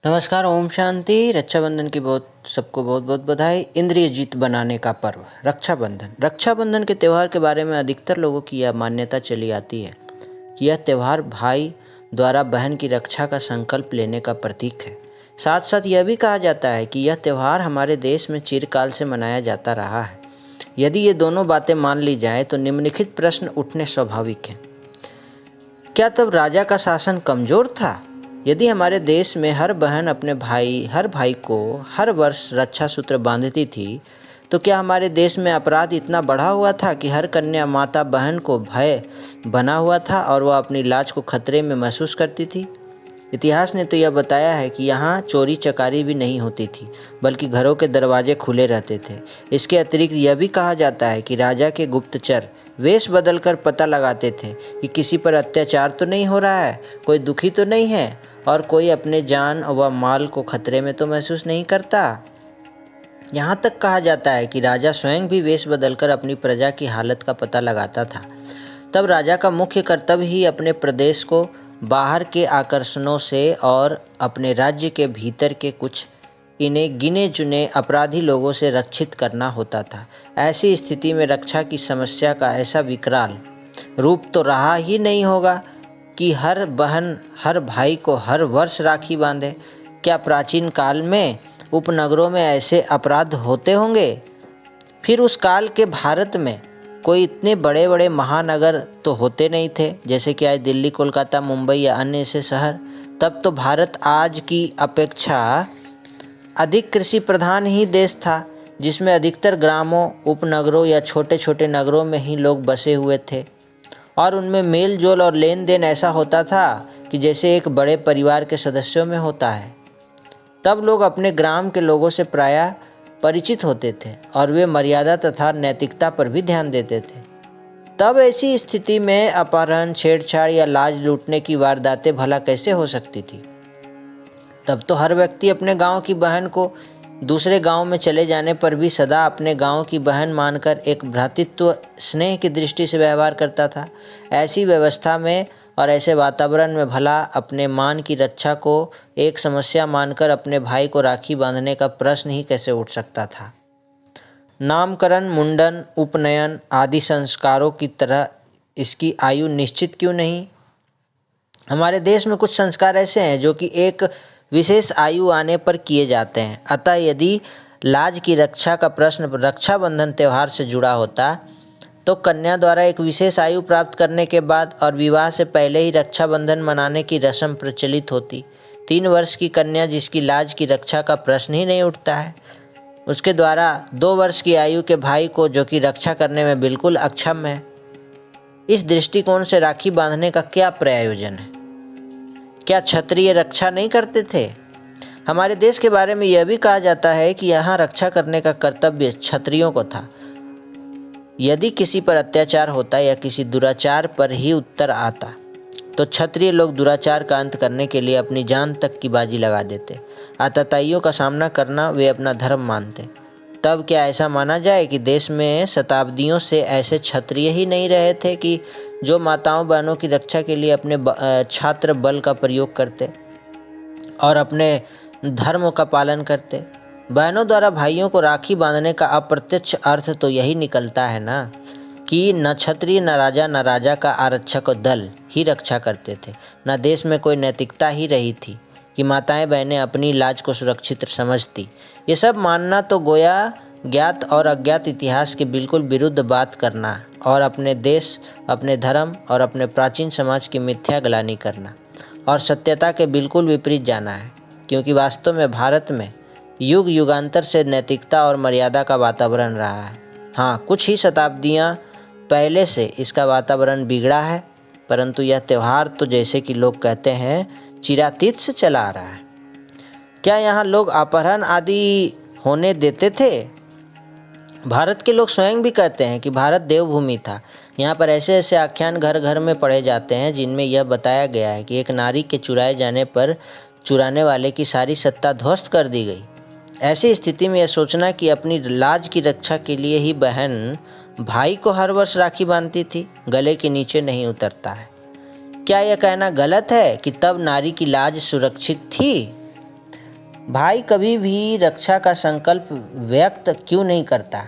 नमस्कार, ओम शांति। रक्षाबंधन की सबको बहुत बहुत बधाई। इंद्रिय जीत बनाने का पर्व रक्षाबंधन के त्यौहार के बारे में अधिकतर लोगों की यह मान्यता चली आती है कि यह त्यौहार भाई द्वारा बहन की रक्षा का संकल्प लेने का प्रतीक है। साथ साथ यह भी कहा जाता है कि यह त्यौहार हमारे देश में चिरकाल से मनाया जाता रहा है। यदि ये दोनों बातें मान ली जाएं तो निम्नलिखित प्रश्न उठने स्वाभाविक हैं। क्या तब राजा का शासन कमजोर था? यदि हमारे देश में हर बहन अपने हर भाई को हर वर्ष रक्षा सूत्र बांधती थी, तो क्या हमारे देश में अपराध इतना बढ़ा हुआ था कि हर कन्या माता बहन को भय बना हुआ था और वह अपनी लाज को खतरे में महसूस करती थी? इतिहास ने तो यह बताया है कि यहाँ चोरी चकारी भी नहीं होती थी, बल्कि घरों के दरवाजे खुले रहते थे। इसके अतिरिक्त यह भी कहा जाता है कि राजा के गुप्तचर वेश बदलकर पता लगाते थे कि किसी पर अत्याचार तो नहीं हो रहा है, कोई दुखी तो नहीं है और कोई अपने जान व माल को खतरे में तो महसूस नहीं करता। यहाँ तक कहा जाता है कि राजा स्वयं भी वेश बदलकर अपनी प्रजा की हालत का पता लगाता था। तब राजा का मुख्य कर्तव्य ही अपने प्रदेश को बाहर के आकर्षणों से और अपने राज्य के भीतर के कुछ इन्हें गिने चुने अपराधी लोगों से रक्षित करना होता था। ऐसी स्थिति में रक्षा की समस्या का ऐसा विकराल रूप तो रहा ही नहीं होगा कि हर बहन हर भाई को हर वर्ष राखी बांधे। क्या प्राचीन काल में उपनगरों में ऐसे अपराध होते होंगे? फिर उस काल के भारत में कोई इतने बड़े बड़े महानगर तो होते नहीं थे, जैसे कि आज दिल्ली, कोलकाता, मुंबई या अन्य ऐसे शहर। तब तो भारत आज की अपेक्षा अधिक कृषि प्रधान ही देश था, जिसमें अधिकतर ग्रामों, उपनगरों या छोटे छोटे नगरों में ही लोग बसे हुए थे और उनमें मेल जोल और लेन देन ऐसा होता था कि जैसे एक बड़े परिवार के सदस्यों में होता है। तब लोग अपने ग्राम के लोगों से प्रायः परिचित होते थे और वे मर्यादा तथा नैतिकता पर भी ध्यान देते थे। तब ऐसी स्थिति में अपहरण, छेड़छाड़ या लाज लूटने की वारदातें भला कैसे हो सकती थी? तब तो हर व्यक्ति अपने गांव की बहन को दूसरे गांव में चले जाने पर भी सदा अपने गांव की बहन मानकर एक भ्रातृत्व स्नेह की दृष्टि से व्यवहार करता था। ऐसी व्यवस्था में और ऐसे वातावरण में भला अपने मान की रक्षा को एक समस्या मानकर अपने भाई को राखी बांधने का प्रश्न ही कैसे उठ सकता था? नामकरण, मुंडन, उपनयन आदि संस्कारों की तरह इसकी आयु निश्चित क्यों नहीं? हमारे देश में कुछ संस्कार ऐसे हैं जो कि एक विशेष आयु आने पर किए जाते हैं। अतः यदि लाज की रक्षा का प्रश्न रक्षाबंधन त्यौहार से जुड़ा होता तो कन्या द्वारा एक विशेष आयु प्राप्त करने के बाद और विवाह से पहले ही रक्षाबंधन मनाने की रस्म प्रचलित होती। 3 वर्ष की कन्या जिसकी लाज की रक्षा का प्रश्न ही नहीं उठता है, उसके द्वारा 2 वर्ष की आयु के भाई को, जो कि रक्षा करने में बिल्कुल अक्षम है, इस दृष्टिकोण से राखी बांधने का क्या प्रयोजन है? क्या क्षत्रिय रक्षा नहीं करते थे? हमारे देश के बारे में यह भी कहा जाता है कि यहाँ रक्षा करने का कर्तव्य क्षत्रियों को था। यदि किसी पर अत्याचार होता या किसी दुराचार पर ही उत्तर आता तो क्षत्रिय लोग दुराचार का अंत करने के लिए अपनी जान तक की बाजी लगा देते। आतताइयों का सामना करना वे अपना धर्म मानते। तब क्या ऐसा माना जाए कि देश में शताब्दियों से ऐसे क्षत्रिय ही नहीं रहे थे कि जो माताओं बहनों की रक्षा के लिए अपने छात्र बल का प्रयोग करते और अपने धर्म का पालन करते? बहनों द्वारा भाइयों को राखी बांधने का अप्रत्यक्ष अर्थ तो यही निकलता है ना कि न क्षत्रिय, न राजा का आरक्षक दल ही रक्षा करते थे, न देश में कोई नैतिकता ही रही थी कि माताएं बहनें अपनी लाज को सुरक्षित समझती। ये सब मानना तो गोया ज्ञात और अज्ञात इतिहास के बिल्कुल विरुद्ध बात करना और अपने देश, अपने धर्म और अपने प्राचीन समाज की मिथ्या ग्लानि करना और सत्यता के बिल्कुल विपरीत जाना है, क्योंकि वास्तव में भारत में युग युगांतर से नैतिकता और मर्यादा का वातावरण रहा है। हाँ, कुछ ही शताब्दियाँ पहले से इसका वातावरण बिगड़ा है, परंतु यह त्यौहार तो जैसे कि लोग कहते हैं चिरातीत से चला आ रहा है। क्या यहाँ लोग अपहरण आदि होने देते थे? भारत के लोग स्वयं भी कहते हैं कि भारत देवभूमि था। यहाँ पर ऐसे ऐसे आख्यान घर घर में पढ़े जाते हैं जिनमें यह बताया गया है कि एक नारी के चुराए जाने पर चुराने वाले की सारी सत्ता ध्वस्त कर दी गई। ऐसी स्थिति में यह सोचना कि अपनी लाज की रक्षा के लिए ही बहन भाई को हर वर्ष राखी बांधती थी, गले के नीचे नहीं उतरता है। क्या यह कहना गलत है कि तब नारी की लाज सुरक्षित थी? भाई कभी भी रक्षा का संकल्प व्यक्त क्यों नहीं करता?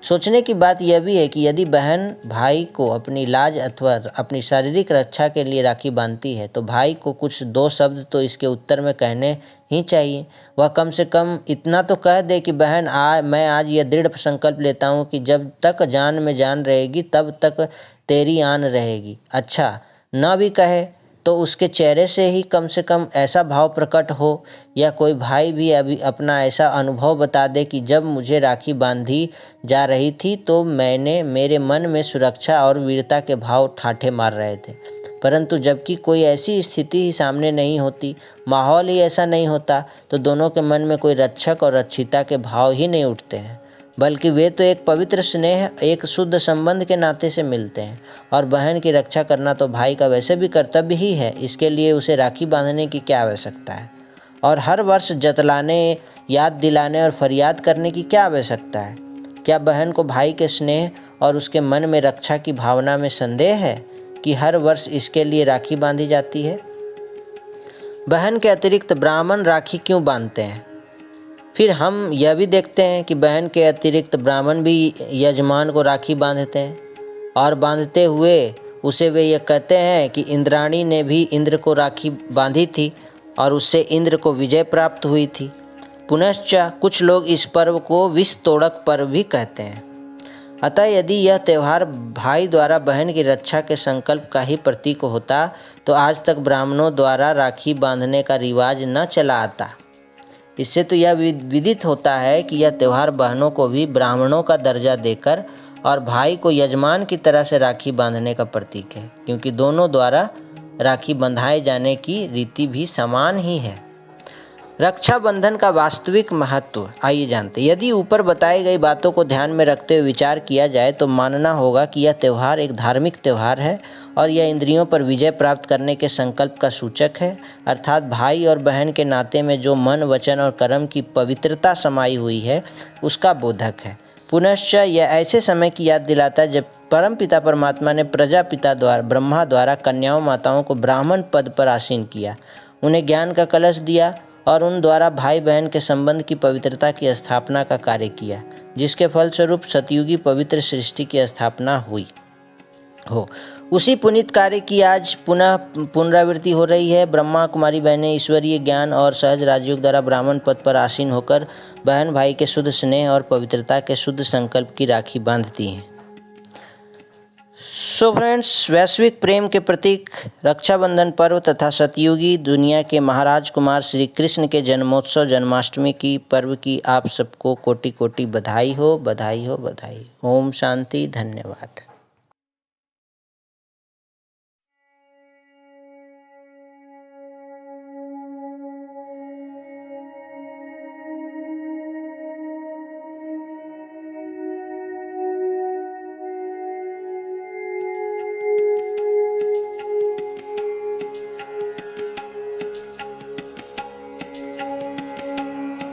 सोचने की बात यह भी है कि यदि बहन भाई को अपनी लाज अथवा अपनी शारीरिक रक्षा के लिए राखी बांधती है तो भाई को कुछ दो शब्द तो इसके उत्तर में कहने ही चाहिए। वह कम से कम इतना तो कह दे कि बहन मैं आज यह दृढ़ संकल्प लेता हूँ कि जब तक जान में जान रहेगी तब तक तेरी आन रहेगी। अच्छा, न भी कहे तो उसके चेहरे से कम ऐसा भाव प्रकट हो, या कोई भाई भी अभी अपना ऐसा अनुभव बता दे कि जब मुझे राखी बांधी जा रही थी तो मेरे मन में सुरक्षा और वीरता के भाव ठाठे मार रहे थे, परंतु जबकि कोई ऐसी स्थिति ही सामने नहीं होती, माहौल ही ऐसा नहीं होता, तो दोनों के मन में कोई रक्षक और रक्षिता के भाव ही नहीं उठते हैं, बल्कि वे तो एक पवित्र स्नेह, एक शुद्ध संबंध के नाते से मिलते हैं। और बहन की रक्षा करना तो भाई का वैसे भी कर्तव्य ही है, इसके लिए उसे राखी बांधने की क्या आवश्यकता है? और हर वर्ष जतलाने, याद दिलाने और फरियाद करने की क्या आवश्यकता है? क्या बहन को भाई के स्नेह और उसके मन में रक्षा की भावना में संदेह है कि हर वर्ष इसके लिए राखी बांधी जाती है? बहन के अतिरिक्त ब्राह्मण राखी क्यों बांधते हैं? फिर हम यह भी देखते हैं कि बहन के अतिरिक्त ब्राह्मण भी यजमान को राखी बांधते हैं, और बांधते हुए उसे वे ये कहते हैं कि इंद्राणी ने भी इंद्र को राखी बांधी थी और उससे इंद्र को विजय प्राप्त हुई थी। पुनश्च कुछ लोग इस पर्व को विष तोड़क पर्व भी कहते हैं। अतः यदि यह त्यौहार भाई द्वारा बहन की रक्षा के संकल्प का ही प्रतीक होता तो आज तक ब्राह्मणों द्वारा राखी बांधने का रिवाज न चला आता। इससे तो यह विदित होता है कि यह त्यौहार बहनों को भी ब्राह्मणों का दर्जा देकर और भाई को यजमान की तरह से राखी बांधने का प्रतीक है, क्योंकि दोनों द्वारा राखी बंधाए जाने की रीति भी समान ही है। रक्षाबंधन का वास्तविक महत्व आइए जानते हैं। यदि ऊपर बताई गई बातों को ध्यान में रखते हुए विचार किया जाए तो मानना होगा कि यह त्यौहार एक धार्मिक त्यौहार है और यह इंद्रियों पर विजय प्राप्त करने के संकल्प का सूचक है, अर्थात भाई और बहन के नाते में जो मन, वचन और कर्म की पवित्रता समाई हुई है उसका बोधक है। पुनश्च यह ऐसे समय की याद दिलाता है जब परम पिता परमात्मा ने प्रजापिता द्वारा ब्रह्मा द्वारा कन्याओं माताओं को ब्राह्मण पद पर आसीन किया, उन्हें ज्ञान का कलश दिया और उन द्वारा भाई बहन के संबंध की पवित्रता की स्थापना का कार्य किया, जिसके फलस्वरूप सतयुगी पवित्र सृष्टि की स्थापना हुई हो। उसी पुनीत कार्य की आज पुनः पुनरावृत्ति हो रही है। ब्रह्मा कुमारी बहनें ईश्वरीय ज्ञान और सहज राजयोग द्वारा ब्राह्मण पद पर आसीन होकर बहन भाई के शुद्ध स्नेह और पवित्रता के शुद्ध संकल्प की राखी बांधती हैं। सो फ्रेंड्स, वैश्विक प्रेम के प्रतीक रक्षाबंधन पर्व तथा सतयुगी दुनिया के महाराज कुमार श्री कृष्ण के जन्मोत्सव जन्माष्टमी की पर्व की आप सबको कोटि कोटि बधाई हो, बधाई हो, बधाई। ओम शांति, धन्यवाद।